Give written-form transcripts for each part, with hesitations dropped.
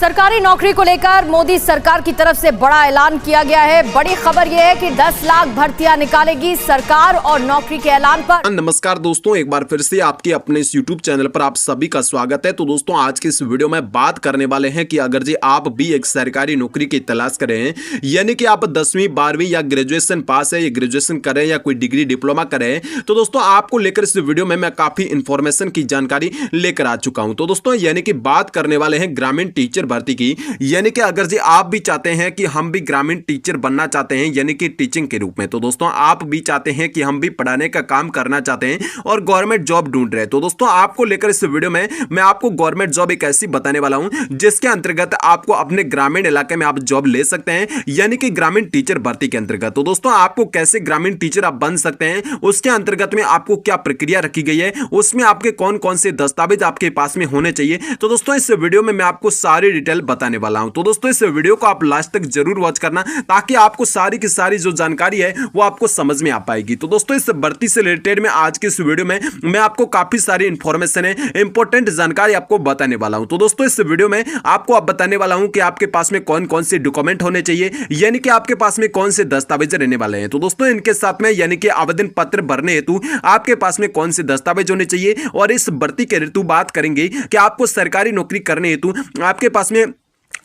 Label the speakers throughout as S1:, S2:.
S1: सरकारी नौकरी को लेकर मोदी सरकार की तरफ से बड़ा ऐलान किया गया है। बड़ी खबर यह है कि 10 लाख भर्तियां निकालेगी सरकार और नौकरी के ऐलान पर।
S2: नमस्कार दोस्तों, एक बार फिर से आपके अपने इस YouTube चैनल पर आप सभी का स्वागत है। तो दोस्तों, आज के इस वीडियो में बात करने वाले हैं कि अगर जी आप भी एक सरकारी नौकरी की तलाश कर रहे हैं, यानी कि आप 10वीं 12वीं या ग्रेजुएशन पास है या ग्रेजुएशन करें या कोई डिग्री डिप्लोमा करें, तो दोस्तों आपको लेकर इस वीडियो में मैं काफी इंफॉर्मेशन की जानकारी लेकर आ चुका हूं। तो दोस्तों, यानी कि बात करने वाले हैं ग्रामीण टीचर भर्ती की। यानी कि अगर जी आप भी चाहते हैं कि हम भी ग्रामीण टीचर बनना चाहते हैं, यानी कि टीचिंग के रूप में, तो दोस्तों आप भी चाहते हैं कि हम भी पढ़ाने का काम करना चाहते हैं और गवर्नमेंट जॉब ढूंढ रहे हैं, तो दोस्तों आपको लेकर इस वीडियो में मैं आपको गवर्नमेंट जॉब एक ऐसी बताने वाला हूं जिसके अंतर्गत आपको अपने ग्रामीण इलाके में आप जॉब ले सकते हैं, यानी कि ग्रामीण टीचर भर्ती के अंतर्गत। तो दोस्तों आपको कैसे ग्रामीण टीचर आप बन सकते हैं, उसके अंतर्गत में आपको क्या प्रक्रिया रखी गई है, उसमें आपके कौन कौन से दस्तावेज आपके पास में होने चाहिए, तो दोस्तों इस वीडियो में मैं आपको सारी डिटेल बताने वाला हूं। तो दोस्तों इस वीडियो को आप लास्ट तक जरूर वॉच करना, ताकि आपको सारी की सारी जो जानकारी है वो आपको समझ में आ पाएगी। तो दोस्तों इस भर्ती से रिलेटेड में आज के इस वीडियो में मैं आपको काफी सारी इंफॉर्मेशन है, इंपॉर्टेंट जानकारी आपको बताने वाला हूं। तो दोस्तों इस वीडियो में आपको अब बताने वाला हूं कि आपके पास में कौन कौन से डॉक्यूमेंट होने चाहिए, यानी कि आपके पास में कौन से दस्तावेज रहने वाले हैं। तो दोस्तों इनके साथ में यानी कि आवेदन पत्र भरने हेतु आपके पास में कौन से दस्तावेज होने चाहिए, और इस भर्ती के हेतु बात करेंगे कि आपको सरकारी नौकरी करने हेतु आपके पास में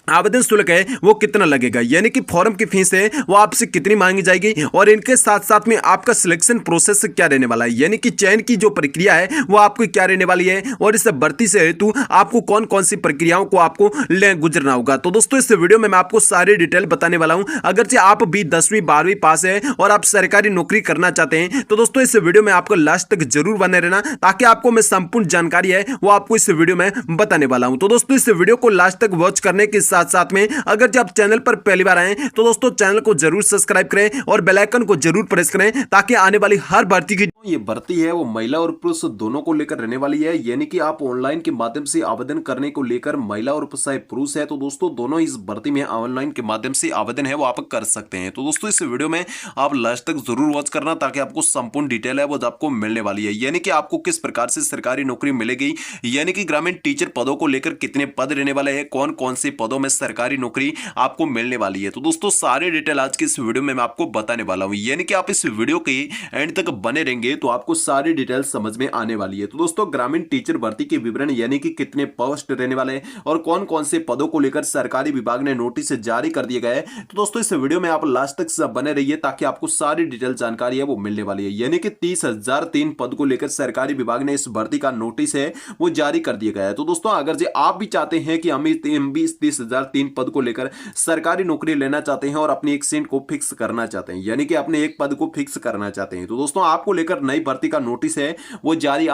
S2: आवेदन शुल्क है वो कितना लगेगा, यानी कि फॉर्म की फीस है वो आपसे कितनी मांगी जाएगी, और इनके साथ साथ में आपका सिलेक्शन प्रोसेस क्या रहने वाला है, यानी कि चयन की जो प्रक्रिया है वो आपको क्या रहने वाली है, और इस भर्ती से हेतु आपको कौन कौन सी प्रक्रियाओं को आपको गुजरना होगा। तो दोस्तों इस वीडियो में मैं आपको सारी डिटेल बताने वाला हूं। अगर से आप भी 10वीं 12वीं पास है और आप सरकारी नौकरी करना चाहते हैं, तो दोस्तों इस वीडियो में आपको लास्ट तक जरूर बने रहना, ताकि आपको मैं संपूर्ण जानकारी है वो आपको इस वीडियो में बताने वाला हूं। तो दोस्तों इस वीडियो को लास्ट तक वॉच करने के साथ में अगर जब चैनल पर पहली बार आए तो दोस्तों चैनल को जरूर सब्सक्राइब करें और बेल आइकन को जरूर प्रेस करें, ताकि आने वाली हर भर्ती की ये भर्ती है वो महिला और पुरुष दोनों को लेकर रहने वाली है। यानी कि आप ऑनलाइन के माध्यम से आवेदन करने को लेकर महिला और चाहे पुरुष है, तो दोस्तों दोनों इस भर्ती में ऑनलाइन के माध्यम से आवेदन है वो आप कर सकते हैं। तो दोस्तों इस वीडियो में आप लास्ट तक जरूर वॉच करना, ताकि आपको संपूर्ण डिटेल है वो आपको मिलने वाली है, यानी कि आपको किस प्रकार से सरकारी नौकरी मिलेगी, यानी कि ग्रामीण टीचर पदों को लेकर कितने पद रहने वाले हैं, कौन कौन से पदों में सरकारी नौकरी आपको मिलने वाली है। तो दोस्तों सारे डिटेल आज के इस वीडियो में मैं आपको बताने वाला हूं, यानी कि आप इस वीडियो के एंड तक बने रहेंगे तो आपको सारी डिटेल समझ में आने वाली है। तो दोस्तों ग्रामीण टीचर भर्ती के विवरण, यानी कि कितने पोस्ट रहने वाले हैं और कौन कौन से पदों को लेकर सरकारी विभाग ने नोटिस जारी कर दिया गया है, तो दोस्तों इस वीडियो में आप लास्ट तक बने रहिए, ताकि आपको सारी डिटेल जानकारी है वो मिलने वाली है। यानी कि 30,003 पद को लेकर सरकारी विभाग ने इस भर्ती का नोटिस है वो जारी कर दिया गया है। तो दोस्तों अगर जो आप भी चाहते हैं कि हम भी 30,003 पद को लेकर सरकारी नौकरी लेना चाहते हैं और अपनी एक सीट को फिक्स करना चाहते हैं, यानी कि अपने एक पद को फिक्स करना चाहते हैं, तो दोस्तों आपको लेकर नई भर्ती का नोटिस है वो जारी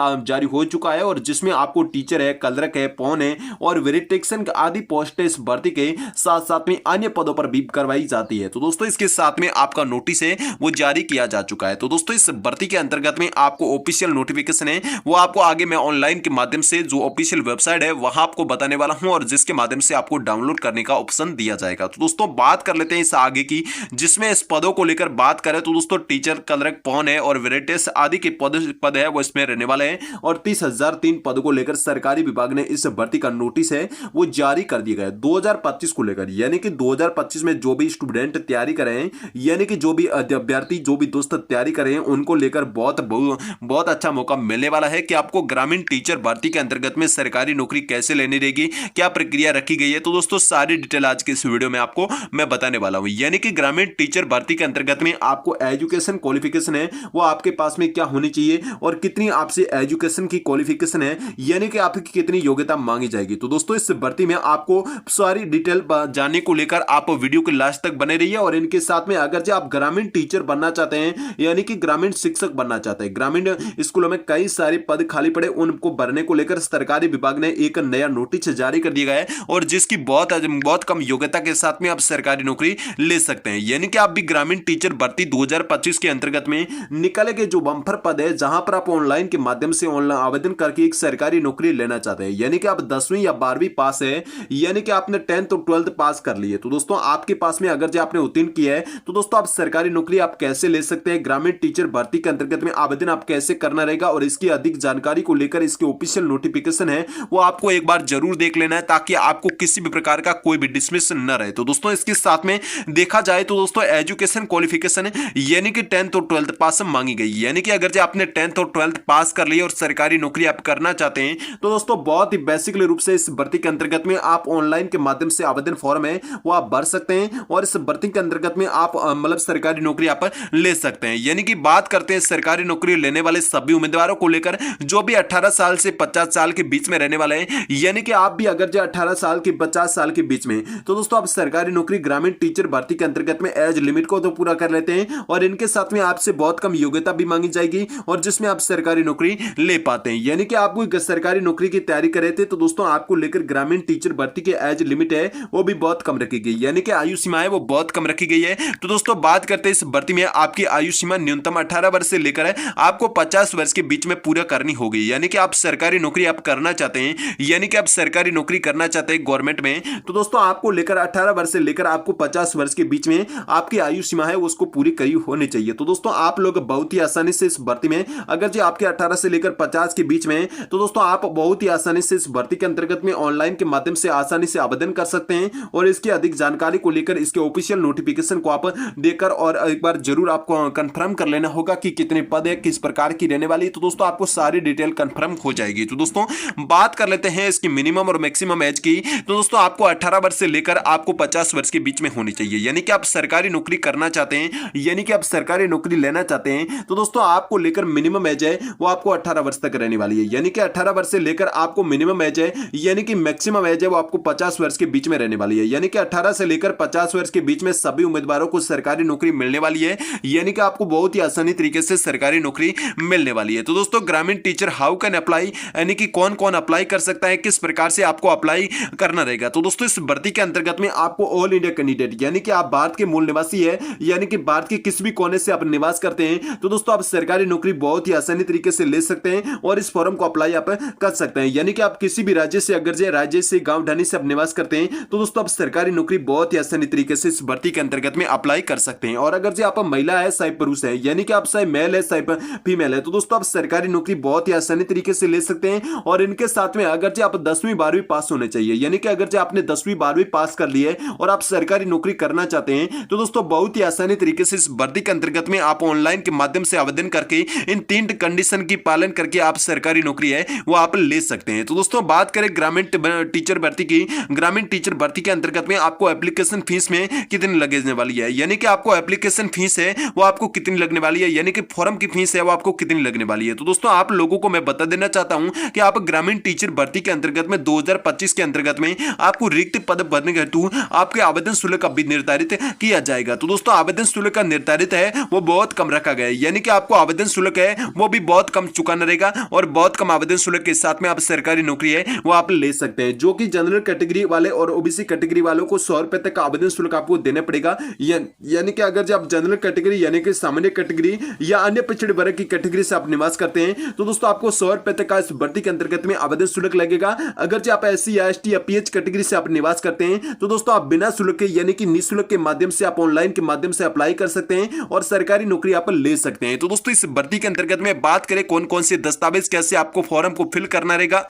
S2: हो चुका है, और जिसमें आपको टीचर है, क्लर्क है, पौन है और वेरिटेक्शन आदि पोस्ट इस भर्ती के साथ साथ में अन्य पदों पर भी करवाई जाती है। तो दोस्तों इसके साथ में आपका नोटिस है वो जारी किया जा चुका है। तो दोस्तों इस भर्ती के अंतर्गत में आपको ऑफिशियल नोटिफिकेशन है वो आपको आगे मैं ऑनलाइन के माध्यम से जो ऑफिशियल वेबसाइट है वहां आपको बताने वाला हूं, और जिसके माध्यम से आपको डाउनलोड करने का ऑप्शन दिया जाएगा। तो दोस्तों बात कर लेते हैं इस आगे की, जिसमें इस पदों को लेकर बात करें तो दोस्तों टीचर, क्लर्क, पौन है और वेरिटेस आदि के पद है वो इसमें रहने वाले हैं, और 30,003 पदों को लेकर सरकारी विभाग ने इस भर्ती का नोटिस है वो जारी कर दिया गया है 2025 को लेकर। यानी कि 2025 में जो भी स्टूडेंट तैयारी कर रहे हैं, यानी कि जो भी अभ्यर्थी, जो भी दोस्त तैयारी कर रहे हैं, उनको लेकर बहुत अच्छा मौका मिलने वाला है कि आपको ग्रामीण टीचर भर्ती के अंतर्गत में सरकारी नौकरी कैसे लेनी रहेगी, क्या प्रक्रिया रखी गई है। तो दोस्तों सारी डिटेल आज के इस वीडियो में आपको मैं बताने वाला हूं। यानी कि ग्रामीण टीचर भर्ती के अंतर्गत में आपको एजुकेशन क्वालिफिकेशन है वो आपके पास में क्या होनी चाहिए, और कितनी आपसे एजुकेशन की क्वालिफिकेशन है, यानी कि आपकी कितनी योग्यता मांगी जाएगी। तो दोस्तों इस भर्ती में आपको सारी डिटेल जानने को लेकर आप वीडियो के लास्ट तक बने रहिए, और इनके साथ में अगर जो आप ग्रामीण टीचर बनना चाहते हैं, यानी कि ग्रामीण शिक्षक बनना चाहते हैं, ग्रामीण स्कूलों में कई सारे पद खाली पड़े, उनको भरने को लेकर सरकारी विभाग ने एक नया नोटिस जारी कर दिया गया है, और जिसकी बहुत कम योग्यता के साथ में आप सरकारी नौकरी ले सकते हैं। यानी कि आप भी ग्रामीण टीचर भर्ती 2025 के अंतर्गत में निकाले गए जो बम्पर पद है, जहां पर आप ऑनलाइन के माध्यम से ऑनलाइन आवेदन करके एक सरकारी नौकरी लेना चाहते हैं, यानी कि आप 10वीं या 12वीं पास है, यानी कि आपने 10th और 12th पास कर लिए, तो दोस्तों आपके पास में अगर जो आपने उत्तीर्ण किया है, तो दोस्तों आप सरकारी नौकरी आप कैसे ले सकते हैं, ग्रामीण टीचर भर्ती के अंतर्गत में आवेदन आप कैसे करना रहेगा, और इसकी अधिक जानकारी को लेकर इसके ऑफिशियल नोटिफिकेशन है वो आपको एक बार जरूर देख लेना है, ताकि आपको किसी भी प्रकार प्रकार का कोई भी डिसमिस न रहे। तो दोस्तों इसके साथ में देखा जाए तो दोस्तों एजुकेशन क्वालिफिकेशन यानी कि 10th और 12th पास मांगी गई। यानी कि अगर जो आपने 10th और 12th पास कर ली और सरकारी नौकरी आप करना चाहते हैं तो दोस्तों बहुत ही बेसिक रूप से इस भर्ती के अंतर्गत में आप ऑनलाइन के माध्यम से आवेदन फॉर्म है वो आप भर सकते हैं और इस भर्ती के अंतर्गत में आप मतलब सरकारी नौकरी आप ले सकते हैं। यानी कि बात करते हैं सरकारी नौकरी लेने वाले सभी उम्मीदवारों को लेकर जो भी 18 साल से 50 साल के बीच में रहने वाले हैं। यानी कि आप भी अगर जो 18 साल के 50 साल के बीच में तो दोस्तों आप सरकारी नौकरी ग्रामीण टीचर भर्ती के अंतर्गत में एज लिमिट को तो पूरा कर लेते हैं और इनके साथ में आपसे बहुत कम योग्यता भी मांगी जाएगी और जिसमें आप सरकारी नौकरी ले पाते हैं। यानी कि आप कोई सरकारी नौकरी की तैयारी कर रहे थे तो दोस्तों आपको लेकर ग्रामीण टीचर भर्ती की एज लिमिट है वो भी बहुत कम रखी गई, यानी कि आयु सीमा है वो बहुत कम रखी गई है। तो दोस्तों बात करते हैं इस भर्ती में आपकी आयु सीमा न्यूनतम 18 वर्ष से लेकर आपको 50 वर्ष के बीच में पूरा करनी होगी। यानी कि आप सरकारी नौकरी आप करना चाहते हैं, यानी कि आप सरकारी नौकरी करना चाहते हैं गवर्नमेंट में, तो दोस्तों आपको लेकर 18 वर्ष से लेकर आपको 50 वर्ष के बीच में आपकी आयु सीमा है उसको पूरी करी होनी चाहिए। तो दोस्तों आप लोग बहुत ही आसानी से इस भर्ती में अगर जो आपके 18 से लेकर 50 के बीच में तो दोस्तों आप बहुत ही आसानी से इस भर्ती के अंतर्गत में ऑनलाइन के माध्यम से आसानी से आवेदन कर सकते हैं और इसकी अधिक जानकारी को लेकर इसके ऑफिशियल नोटिफिकेशन को आप देकर और एक बार जरूर आपको कंफर्म कर लेना होगा कि कितने पद है, किस प्रकार की रहने वाली है। तो दोस्तों आपको सारी डिटेल कंफर्म हो जाएगी। तो दोस्तों बात कर लेते हैं इसकी मिनिमम और मैक्सिमम एज की। तो दोस्तों आपको 18 वर्ष से लेकर आपको 50 वर्ष के बीच में होनी चाहिए। यानी कि आप सरकारी नौकरी करना चाहते हैं, यानी कि आप सरकारी नौकरी लेना चाहते हैं तो दोस्तों आपको लेकर मिनिमम एज है वो आपको 18 वर्ष तक रहने वाली है। यानी कि 18 वर्ष से लेकर आपको मिनिमम एज है, यानी कि मैक्सिमम एज है वो आपको 50 वर्ष के बीच में रहने वाली है। यानी कि 18 से लेकर 50 वर्ष के बीच में सभी उम्मीदवारों को सरकारी नौकरी मिलने वाली है। यानी कि आपको बहुत ही आसानी तरीके से सरकारी नौकरी मिलने वाली है। तो दोस्तों ग्रामीण टीचर हाउ कैन अप्लाई, यानी कि कौन कौन अप्लाई कर सकता है, किस प्रकार से आपको अप्लाई करना रहेगा। तो दोस्तों इस भर्ती के अंतर्गत में आपको ऑल इंडिया कैंडिडेट, यानी कि आप भारत के मूल निवासी है, यानी कि भारत के किसी भी कोने से आप निवास करते हैं तो दोस्तों आप सरकारी नौकरी बहुत ही आसानी तरीके से ले सकते हैं और इस फॉर्म को अप्लाई आप कर सकते हैं। यानी कि आप किसी भी राज्य से अगर जो राज्य से गांव ढानी से आप निवास करते हैं तो दोस्तों आप सरकारी नौकरी बहुत ही आसानी तरीके से इस भर्ती के अंतर्गत में अप्लाई कर सकते हैं। और अगर जो आप महिला है चाहे पुरुष है, यानी कि आप चाहे मेल है चाहे फीमेल है, तो दोस्तों आप सरकारी नौकरी बहुत ही आसानी तरीके से ले सकते हैं। और इनके साथ में अगर जो आप 10वीं 12वीं पास होने चाहिए, यानी कि अगर जो आपने 10वीं 12वीं पास कर ली है और आप सरकारी नौकरी करना चाहते हैं तो दोस्तों बहुत ही आसानी तरीके से इस भर्ती के अंतर्गत में आप ऑनलाइन के माध्यम से आवेदन करके इन 3 कंडीशन की पालन करके आप सरकारी नौकरी है वो आप ले सकते हैं। तो दोस्तों बात करें ग्रामीण टीचर भर्ती की, ग्रामीण टीचर भर्ती के अंतर्गत में आपको एप्लीकेशन फीस में कितनी लगने वाली है, यानी कि आपको एप्लीकेशन फीस है वो आपको कितनी लगने वाली है, यानी कि फॉर्म की फीस है वो आपको कितनी लगने वाली है। तो दोस्तों आप लोगों को मैं बता देना चाहता हूं कि आप ग्रामीण टीचर भर्ती के अंतर्गत में 2025 के अंतर्गत में आपको रिक्त पद भरने के हेतु आपके आवेदन शुल्क भी निर्धारित किया जाएगा। तो दोस्तों आवेदन शुल्क निर्धारित है वो बहुत कम रखा गया है, यानी कि आपको आवेदन शुल्क है वो भी बहुत कम चुकाना रहेगा और बहुत कम आवेदन शुल्क के साथ में आप सरकारी नौकरी है वो आप ले सकते हैं। जो कि जनरल कैटेगरी वाले और ओबीसी कैटेगरी वालों को 100 रुपए तक का आवेदन शुल्क आपको देना पड़ेगा। यानी कि अगर जब जनरल कैटेगरी यानी कि सामान्य कैटेगरी या अन्य पिछड़े वर्ग की कैटेगरी से आप निवास करते हैं तो दोस्तों आपको 100 रुपए तक का इस भर्ती के अंतर्गत में आवेदन शुल्क लगेगा। अगर जो आप SC या ST या PH कैटेगरी से आप निवास करते हैं तो दोस्तों आप बिना शुल्क के यानी कि निःशुल्क के माध्यम से आप ऑनलाइन के माध्यम से अप्लाई कर सकते हैं और सरकारी नौकरी आप ले सकते हैं। तो दोस्तों इस भर्ती के अंतर्गत में बात करें कौन कौन से दस्तावेज कैसे आपको फॉर्म को फिल करना रहेगा।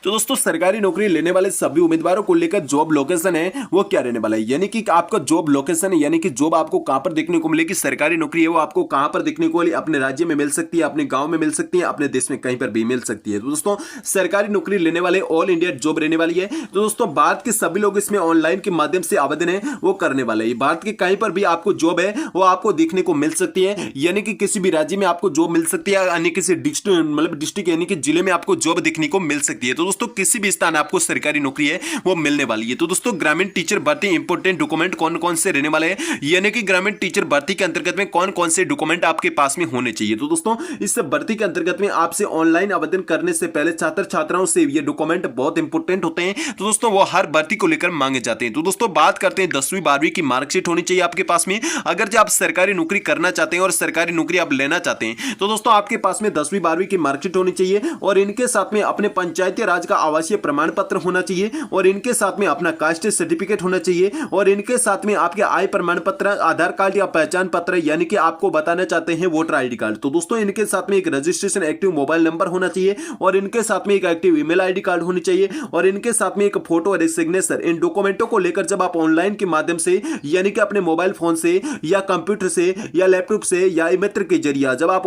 S2: तो दोस्तों सरकारी नौकरी लेने वाले सभी उम्मीदवारों को लेकर जॉब लोकेशन है वो क्या रहने वाला है, यानी कि आपका जॉब लोकेशन है, यानी कि जॉब आपको कहां पर देखने को मिलेगी, सरकारी नौकरी है वो आपको कहां पर देखने को मिले, अपने राज्य में मिल सकती है, अपने गांव में मिल सकती है, अपने देश में कहीं पर भी मिल सकती है। तो दोस्तों सरकारी नौकरी लेने वाले ऑल इंडिया जॉब रहने वाली है। तो दोस्तों भारत के सभी लोग इसमें ऑनलाइन के माध्यम से आवेदन है वो करने वाले हैं। भारत के कहीं पर भी आपको जॉब है वो आपको देखने को मिल सकती है, यानी कि किसी भी राज्य में आपको जॉब मिल सकती है, यानी किसी डिस्ट्रिक्ट यानी कि जिले में आपको जॉब देखने को मिल सकती है। तो दोस्तों किसी भी आपको सरकारी नौकरी है वो मिलने वाली है। तो दोस्तों ग्रामीण टीचर भर्ती इंपोर्टेंट डॉक्यूमेंट कौन कौन से रहने वाले हैं, यानी कि ग्रामीण टीचर भर्ती के अंतर्गत में कौन कौन से डॉक्यूमेंट आपके पास में होने चाहिए। तो दोस्तों इस भर्ती के अंतर्गत में आपसे ऑनलाइन आवेदन करने से पहले छात्र छात्राओं से ये डॉक्यूमेंट बहुत इंपोर्टेंट होते हैं। तो दोस्तों वो हर भर्ती को लेकर मांगे जाते हैं। तो दोस्तों बात करते हैं 10वीं 12वीं की मार्कशीट होनी चाहिए आपके पास में। अगर जब आप सरकारी नौकरी करना चाहते हैं और सरकारी नौकरी आप लेना चाहते हैं तो दोस्तों आपके पास में 10वीं 12वीं की मार्कशीट होनी चाहिए और इनके साथ में अपने पंचायती राज समाज का आवासीय प्रमाण पत्र होना चाहिए और इनके साथ में अपना कास्ट सर्टिफिकेट होना चाहिए और इनके साथ में आपके आय प्रमाण पत्र, आधार कार्ड या पहचान पत्र, यानी कि आपको बताना चाहते हैं वोटर आईडी कार्ड। तो दोस्तों इनके साथ में एक रजिस्ट्रेशन एक्टिव मोबाइल नंबर होना चाहिए और इनके साथ में एक एक्टिव ईमेल आईडी कार्ड होनी चाहिए और इनके साथ में एक फोटो और एक सिग्नेचर। इन डॉक्यूमेंटों को लेकर जब आप ऑनलाइन के माध्यम से यानी कि अपने मोबाइल फोन से या कंप्यूटर से या लैपटॉप से या मित्र के जरिए जब आप